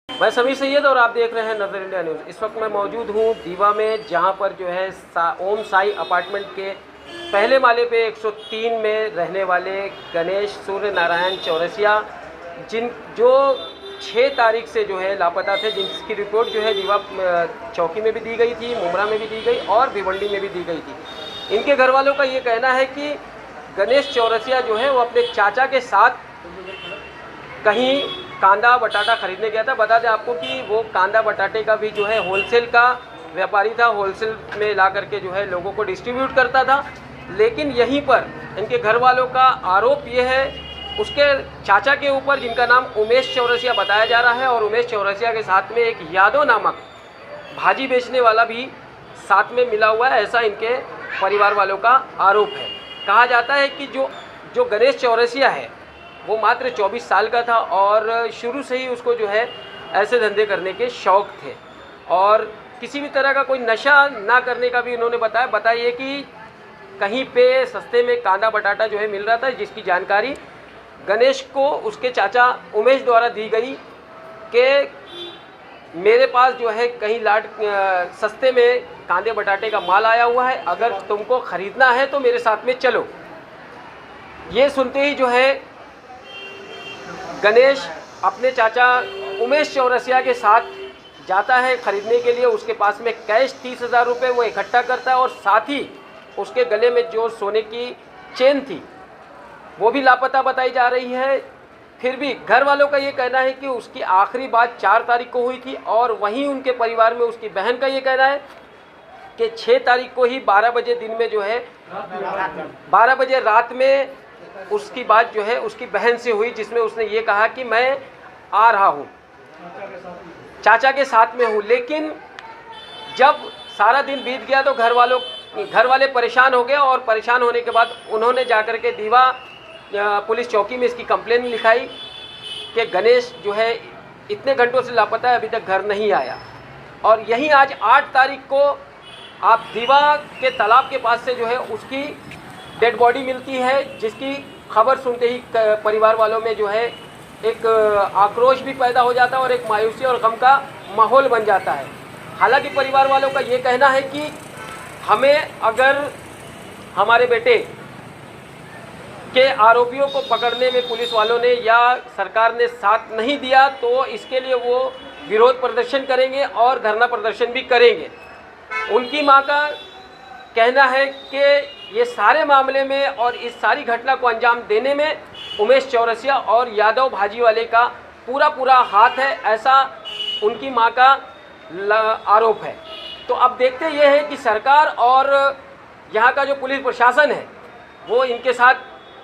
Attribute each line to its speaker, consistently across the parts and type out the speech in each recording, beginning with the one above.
Speaker 1: मैं समीर सैयद और आप देख रहे हैं नजर इंडिया न्यूज़। इस वक्त मैं मौजूद हूँ दीवा में, जहाँ पर जो है ओम साई अपार्टमेंट के पहले माले पे 103 में रहने वाले गणेश सूर्य नारायण चौरसिया, जो 6 तारीख से जो है लापता थे, जिसकी रिपोर्ट जो है दीवा चौकी में भी दी गई थी, मुमरा में भी दी गई और भिवंडी में भी दी गई थी। इनके घर वालों का ये कहना है कि गणेश चौरसिया जो है वो अपने चाचा के साथ कहीं कांदा बटाटा खरीदने गया था। बता दें आपको कि वो कांदा बटाटे का भी जो है होलसेल का व्यापारी था, होलसेल में ला करके जो है लोगों को डिस्ट्रीब्यूट करता था। लेकिन यहीं पर इनके घर वालों का आरोप ये है उसके चाचा के ऊपर, जिनका नाम उमेश चौरसिया बताया जा रहा है, और उमेश चौरसिया के साथ में एक यादव नामक भाजी बेचने वाला भी साथ में मिला हुआ है, ऐसा इनके परिवार वालों का आरोप है। कहा जाता है कि जो गणेश चौरसिया है वो मात्र 24 साल का था और शुरू से ही उसको जो है ऐसे धंधे करने के शौक़ थे और किसी भी तरह का कोई नशा ना करने का भी उन्होंने बताया कि कहीं पे सस्ते में कांदा बटाटा जो है मिल रहा था, जिसकी जानकारी गणेश को उसके चाचा उमेश द्वारा दी गई कि मेरे पास जो है कहीं सस्ते में कांदे बटाटे का माल आया हुआ है, अगर तुमको ख़रीदना है तो मेरे साथ में चलो। ये सुनते ही जो है गणेश अपने चाचा उमेश चौरसिया के साथ जाता है खरीदने के लिए। उसके पास में कैश 30,000 रुपये वो इकट्ठा करता है और साथ ही उसके गले में जो सोने की चेन थी वो भी लापता बताई जा रही है। फिर भी घर वालों का ये कहना है कि उसकी आखिरी बात 4 तारीख को हुई थी और वहीं उनके परिवार में उसकी बहन का ये कहना है कि 6 तारीख को ही 12 बजे दिन में जो है 12 बजे रात में उसकी बात जो है उसकी बहन से हुई, जिसमें उसने ये कहा कि मैं आ रहा हूँ, चाचा के साथ में हूँ। लेकिन जब सारा दिन बीत गया तो घर वाले परेशान हो गए और परेशान होने के बाद उन्होंने जाकर के दीवा पुलिस चौकी में इसकी कंप्लेन लिखाई कि गणेश जो है इतने घंटों से लापता है, अभी तक घर नहीं आया। और यहीं आज 8 तारीख को आप दीवा के तालाब के पास से जो है उसकी डेड बॉडी मिलती है, जिसकी खबर सुनते ही परिवार वालों में जो है एक आक्रोश भी पैदा हो जाता है और एक मायूसी और गम का माहौल बन जाता है। हालांकि परिवार वालों का ये कहना है कि हमें अगर हमारे बेटे के आरोपियों को पकड़ने में पुलिस वालों ने या सरकार ने साथ नहीं दिया तो इसके लिए वो विरोध प्रदर्शन करेंगे और धरना प्रदर्शन भी करेंगे। उनकी मां का कहना है कि ये सारे मामले में और इस सारी घटना को अंजाम देने में उमेश चौरसिया और यादव भाजी वाले का पूरा हाथ है, ऐसा उनकी मां का आरोप है। तो अब देखते ये है कि सरकार और यहाँ का जो पुलिस प्रशासन है वो इनके साथ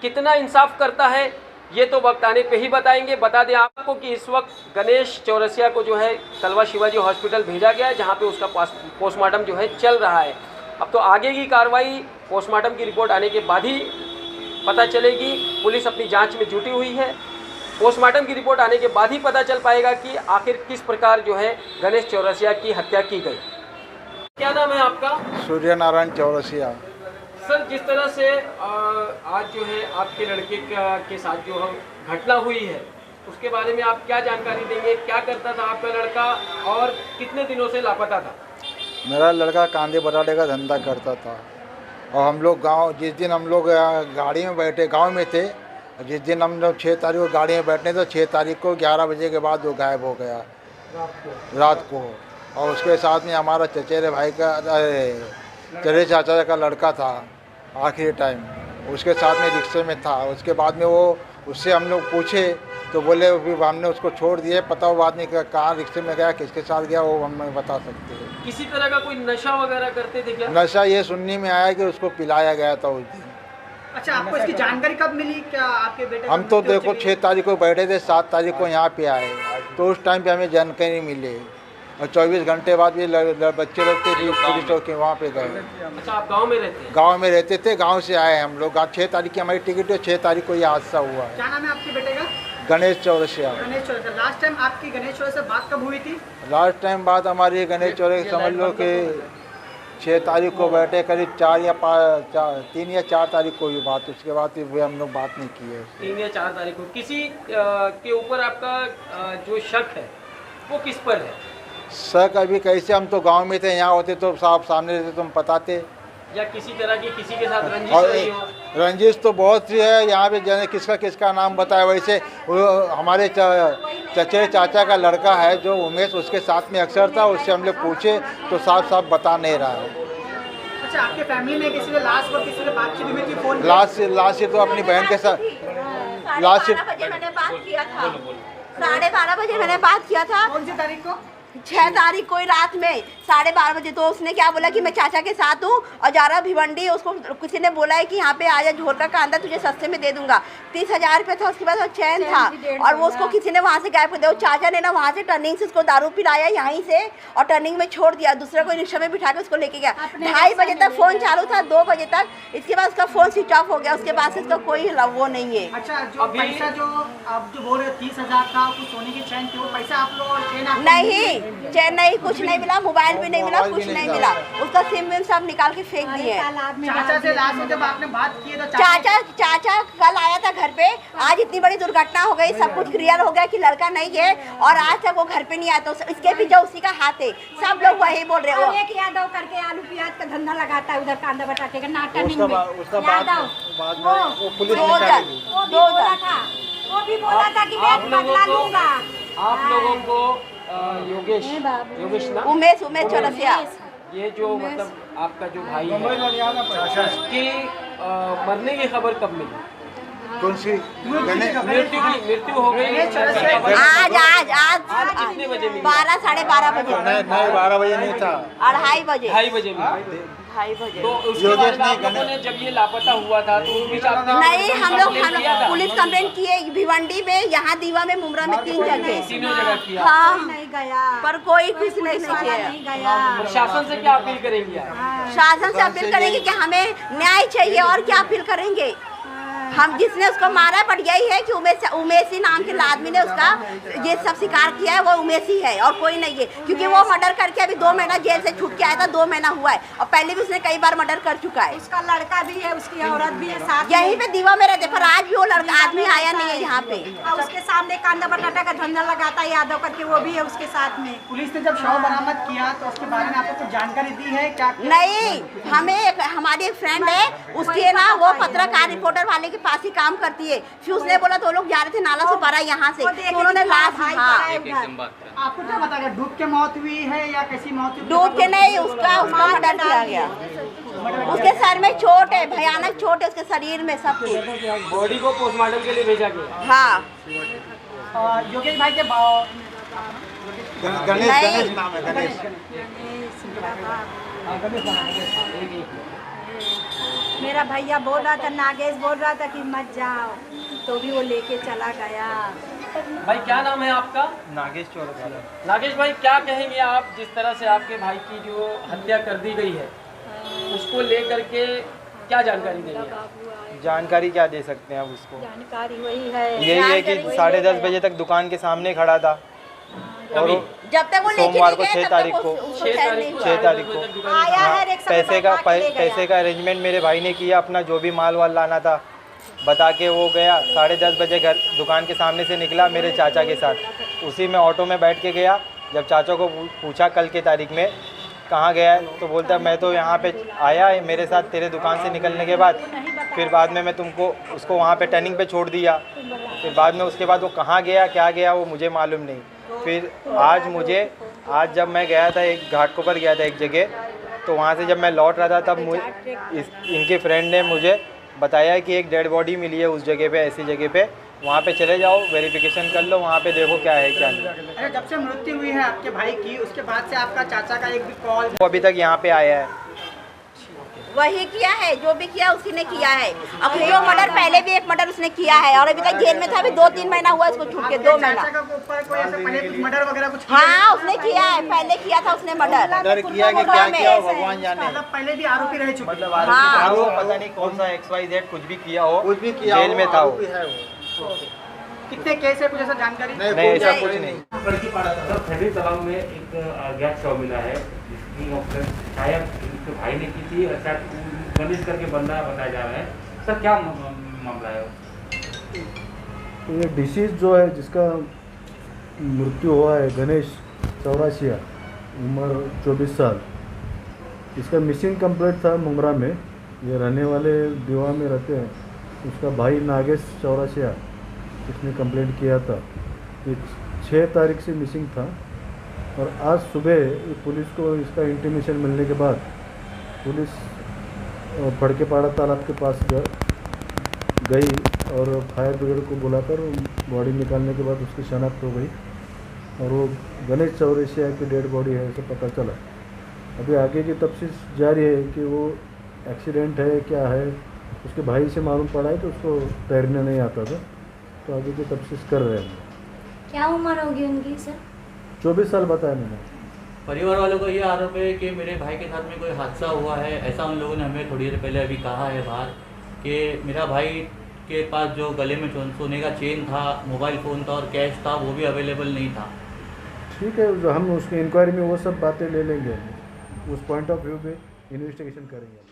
Speaker 1: कितना इंसाफ करता है, ये तो वक्त आने पे ही बताएंगे। बता दें आपको कि इस वक्त गणेश चौरसिया को जो है कलवा शिवाजी हॉस्पिटल भेजा गया है, जहाँ पे उसका पोस्टमार्टम जो है चल रहा है। अब तो आगे की कार्रवाई पोस्टमार्टम की रिपोर्ट आने के बाद ही पता चलेगी। पुलिस अपनी जांच में जुटी हुई है। पोस्टमार्टम की रिपोर्ट आने के बाद ही पता चल पाएगा कि आखिर किस प्रकार जो है गणेश चौरसिया की हत्या की गई। क्या नाम है आपका?
Speaker 2: सूर्य नारायण चौरसिया।
Speaker 1: सर, जिस तरह से आज जो है आपके लड़के के साथ जो घटना हुई है उसके बारे में आप क्या जानकारी देंगे? क्या करता था आपका लड़का और कितने दिनों से लापता था?
Speaker 2: मेरा लड़का कांदे बटाटे का धंधा करता था और हम लोग जिस दिन हम लोग गाड़ी में बैठे, गांव में थे, जिस दिन हम लोग 6 तारीख को गाड़ी में बैठने तो 6 तारीख को 11 बजे के बाद वो गायब हो गया रात को। और उसके साथ में हमारा चचेरे भाई का चचेरे चाचा का लड़का था, आखिरी टाइम उसके साथ में रिक्शे में था। उसके बाद में उससे हम लोग पूछे तो बोले फिर हमने उसको छोड़ दिए, पता वो आदमी कहाँ रिक्शे में गया, किसके साथ गया, वो हम नहीं बता सकते।
Speaker 1: किसी तरह का कोई नशा वगैरह करते थे क्या?
Speaker 2: नशा ये सुनने में आया कि उसको पिलाया गया था उस दिन।
Speaker 3: अच्छा, आपको इसकी जानकारी कब मिली? क्या आपके बेटे
Speaker 2: हम तो देखो 6 तारीख को बैठे थे, 7 तारीख को यहाँ पे आए तो उस टाइम पे हमें जानकारी मिली और 24 घंटे बाद भी बच्चे लोग थे पुलिस चौकी वहाँ पे गए।
Speaker 1: अच्छा, आप गाँव में रहते हैं?
Speaker 2: गाँव में रहते थे, गाँव से आए हम लोग। 6 तारीख की हमारी टिकट है, 6 तारीख को ये हादसा हुआ है।
Speaker 3: क्या नाम है आपके बेटे का?
Speaker 2: गणेश चौरसिया।
Speaker 3: गणेश चौरसिया। लास्ट टाइम आपकी गणेश चौरसिया से बात कब हुई थी?
Speaker 2: लास्ट टाइम बात हमारी गणेश चौरसिया समझ लो कि 6 तारीख को बैठे, करीब 3 या 4 तारीख को हुई बात। उसके बाद वे हम लोग बात नहीं की है।
Speaker 1: 3 या 4 तारीख को किसी के ऊपर आपका जो शक है वो किस पर है?
Speaker 2: शक अभी कैसे, हम तो गांव में थे, यहाँ होते तो साहब सामने रहते तो हम बताते।
Speaker 1: या किसी तरह की किसी के साथ रंजिश
Speaker 2: और
Speaker 1: रही हो?
Speaker 2: रंजिश तो बहुत सी है यहाँ पे, जैसे किसका किसका नाम बताया वैसे। वो हमारे चचे चाचा का लड़का है जो उमेश, उसके साथ में अक्सर था, उससे हम लोग पूछे तो साफ साफ बता नहीं रहा है।
Speaker 3: अच्छा, आपके फैमिली में किसी ने लास्ट को किसी ने बातचीत हुई थी फोन पे?
Speaker 2: लास्ट से तो अपनी बहन के साथ लास्ट
Speaker 4: 12:30 बजे मैंने बात किया था। 12:30 बजे मैंने बात किया था।
Speaker 3: कौन सी तारीख को?
Speaker 4: 6 तारीख को ही रात में 12:30 बजे। तो उसने क्या बोला कि मैं चाचा के साथ हूँ और जा रहा भिवंडी। उसको किसी ने बोला है कि यहाँ पे आजा, झोर का कांदा तुझे सस्ते में दे दूंगा। 30,000 रुपये था, उसके बाद वो चैन था और वो उसको किसी ने वहाँ से गायब कर दिया। वो चाचा ने ना वहाँ से टर्निंग से उसको दारू पिलाया यहीं से और टर्निंग में छोड़ दिया। दूसरा कोई रिक्शा में बिठा के उसको लेके गया। 2:30 बजे तक फ़ोन चालू था, 2 बजे तक। इसके बाद उसका फ़ोन स्विच ऑफ हो गया। उसके बाद से उसका कोई वो नहीं है।
Speaker 3: अच्छा, जो पैसा जो आप जो बोल रहे 30,000 था, कुछ सोने की चैन थी, वो पैसा आप लोग और चैन आप
Speaker 4: नहीं, चैन नहीं, कुछ नहीं मिला, मोबाइल भी नहीं मिला, कुछ नहीं मिला। उसका सिम विम सब निकाल के फेंक दिए।
Speaker 3: चाचा से लास्ट में जब आपने बात की तो
Speaker 4: चाचा कल आया था घर पे। आज इतनी बड़ी दुर्घटना हो गई, सब कुछ क्लियर हो गया कि लड़का नहीं है और आज तक वो घर पे नहीं आया। तो इसके पीछे उसी का हाथ है। सब लोग वही बोल रहे हो।
Speaker 5: एक यादव करके आलू प्याज का धंधा लगाता है उधर कांदा बटाटे का नाटनिंग में।
Speaker 2: उसका बाद में वो पुलिस
Speaker 4: दो
Speaker 2: निकाली।
Speaker 5: वो भी बोला था, वो भी बोला था कि मैं बदला लूंगा।
Speaker 1: आप लोगों को योगेश ना,
Speaker 4: उमेश चौरसिया,
Speaker 1: ये जो मतलब आपका जो भाई है, उसकी मरने की खबर कब मिली?
Speaker 2: कौन सी?
Speaker 1: मृत्यु हो गई
Speaker 4: आज
Speaker 1: कितने बजे मिली?
Speaker 4: 12 साढ़े 12 बजे।
Speaker 2: नहीं 12 बजे नहीं था,
Speaker 4: 2:30 बजे।
Speaker 1: 2:30 बजे मिली।
Speaker 4: 2:30 बजे।
Speaker 1: तो उसके बाद आप लोगों ने जब ये लापता हुआ था तो उस बीच आपने
Speaker 4: नहीं, हम लोग
Speaker 1: किया था?
Speaker 4: पुलिस कंप्लेंट किए भिवंडी में, यहाँ दीवा में, मुमरा में 3 जगह।
Speaker 1: तीनों जगह किया।
Speaker 4: हाँ,
Speaker 5: नहीं गया,
Speaker 4: पर कोई कुछ नहीं
Speaker 5: नहीं
Speaker 4: किया।
Speaker 5: गया।
Speaker 1: प्रशासन से क्या अपील करेंगे आप?
Speaker 4: शासन से अपील करेंगे कि हमें न्याय चाहिए और क्या अपील करेंगे। हम जिसने उसको मारा बट यही है कि उमेशी नाम के आदमी ने उसका ये सब शिकार किया है, वो उमेशी है और कोई नहीं है। क्योंकि वो मर्डर करके अभी 2 महीना जेल से छूट के आया था, 2 महीना हुआ है और पहले भी उसने कई बार मर्डर कर चुका है।
Speaker 5: उसका लड़का भी है, उसकी औरत भी है साथ।
Speaker 4: यहीं पे दीवा में रहते, पर आज भी वो लड़का आदमी आया नहीं है यहाँ पे।
Speaker 5: और उसके सामने कांदा बटाटा का धंधा लगाता है यादव करके, वो भी है उसके साथ में।
Speaker 3: पुलिस ने जब शव बरामद किया तो उसके बारे में आपको कुछ जानकारी दी है क्या?
Speaker 4: नहीं, हमें हमारी एक फ्रेंड है, उसकी है ना, वो पत्रकार रिपोर्टर वाले के पास ही काम करती है। फिर उसने बोला तो लोग जा रहे थे नाला से पारा यहाँ से, तो उन्होंने लाश, हाँ,
Speaker 3: आपको क्या पता है डूब के मौत हुई है या कैसी मौत हुई?
Speaker 4: डूब के नहीं, उसका मर्डर किया गया। उसके सर में चोट है, भयानक चोट है उसके शरीर में, सब कुछ।
Speaker 1: बॉडी को पोस्टमार्टम के लिए भेजा गया।
Speaker 4: हाँ,
Speaker 3: योगेश भाई के
Speaker 2: गणेश नाम है, गणेश।
Speaker 5: मेरा भैया बोल रहा था, नागेश बोल रहा था कि मत जाओ, तो भी वो लेके चला गया।
Speaker 1: भाई क्या नाम है आपका?
Speaker 6: नागेश चौरसिया।
Speaker 1: नागेश भाई, क्या कहेंगे आप जिस तरह से आपके भाई की जो हत्या कर दी गई है, उसको लेकर के क्या जानकारी देंगे आप?
Speaker 6: जानकारी क्या दे सकते हैं अब उसको?
Speaker 5: जानकारी वही है,
Speaker 6: यही है कि 10:30 बजे तक दुकान के सामने खड़ा था और वो
Speaker 4: जब तक वो लेके
Speaker 6: सोमवार
Speaker 4: नहीं
Speaker 6: को
Speaker 4: गए,
Speaker 6: 6
Speaker 4: तब
Speaker 6: तारीख
Speaker 4: तक
Speaker 6: को
Speaker 4: उसको चैन नहीं हुआ।
Speaker 6: 6 तारीख को
Speaker 5: आया
Speaker 6: हाँ,
Speaker 5: है, एक समय
Speaker 6: पैसे का अरेंजमेंट मेरे भाई ने किया, अपना जो भी माल वाल लाना था बता के वो गया। 10:30 बजे घर दुकान के सामने से निकला मेरे चाचा के साथ, उसी में ऑटो में बैठ के गया। जब चाचा को पूछा कल के तारीख में कहाँ गया है, तो बोलता मैं तो यहाँ पे आया है मेरे साथ तेरे दुकान से निकलने के बाद, फिर बाद में मैं तुमको उसको वहाँ पे टर्निंग पे छोड़ दिया, फिर बाद में उसके बाद वो कहाँ गया क्या गया वो मुझे मालूम नहीं। फिर आज जब मैं गया था, एक घाट पर गया था एक जगह, तो वहाँ से जब मैं लौट रहा था तब इनके फ्रेंड ने मुझे बताया कि एक डेड बॉडी मिली है उस जगह पे, ऐसी जगह पे, वहाँ पे चले जाओ, वेरिफिकेशन कर लो, वहाँ पे देखो क्या है क्या नहीं।
Speaker 3: अरे जब से मृत्यु हुई है आपके भाई की, उसके बाद से आपका चाचा का एक भी कॉल?
Speaker 6: वो अभी तक यहाँ पे आया है।
Speaker 4: वही किया है, जो भी किया उसी ने किया है। अब जो मर्डर, पहले भी एक मर्डर उसने किया है और अभी तक जेल में था, अभी 2-3 महीना हुआ उसको छूट के, 2 महीना।
Speaker 3: चाचा के ऊपर कोई ऐसे पहले कुछ मर्डर वगैरह कुछ?
Speaker 4: हाँ, उसने किया है, पहले किया था उसने मर्डर
Speaker 2: किया कि क्या किया भगवान जाने।
Speaker 3: मतलब पहले भी आरोपी रह चुके?
Speaker 6: मतलब
Speaker 4: हाँ।
Speaker 6: पता नहीं कौन सा XYZ कुछ भी किया हो,
Speaker 2: कुछ भी किया
Speaker 6: जेल में था वो।
Speaker 3: कितने केस है, कुछ ऐसा जानकारी?
Speaker 6: नहीं ऐसा कुछ नहीं।
Speaker 7: खड़ी तालाब में एक अज्ञात शव मिला है, जिसकी ऑपरेशन शायद उनके भाई ने की थी और शायद गणेश करके बंदा बताया जा रहा है। सर क्या मामला है?
Speaker 8: ये डिसीज जो है जिसका मृत्यु हुआ है गणेश चौरासिया, उम्र 24 साल। इसका मिसिंग कंप्लेंट था मुंगरा में, ये रहने वाले दीवा में रहते हैं। उसका भाई नागेश चौरासिया इसने कंप्लेंट किया था। ये 6 तारीख से मिसिंग था और आज सुबह पुलिस को इसका इंटीमेशन मिलने के बाद पुलिस फड़केपाड़ा तालाब के पास गई और फायर ब्रिगेड को बुलाकर बॉडी निकालने के बाद उसकी शनाख्त हो गई और वो गणेश चौरसिया की डेड बॉडी है ऐसे पता चला। अभी आगे की तफ्तीश जारी है कि वो एक्सीडेंट है क्या है। उसके भाई से मालूम पड़ा है कि उसको तैरने नहीं आता था, तो आगे की तफ्तीश कर रहे हैं।
Speaker 9: क्या उम्र होगी उनकी सर?
Speaker 8: 24 साल बताया मैंने।
Speaker 10: परिवार वालों को ये आरोप है कि मेरे भाई के साथ में कोई हादसा हुआ है, ऐसा उन लोगों ने हमें थोड़ी देर पहले अभी कहा है बाहर कि मेरा भाई के पास जो गले में सोने का चेन था, मोबाइल फ़ोन था और कैश था, वो भी अवेलेबल नहीं था।
Speaker 8: ठीक है, जो हम उसकी इंक्वायरी में वो सब बातें ले लेंगे, उस पॉइंट ऑफ व्यू पे इन्वेस्टिगेशन करेंगे।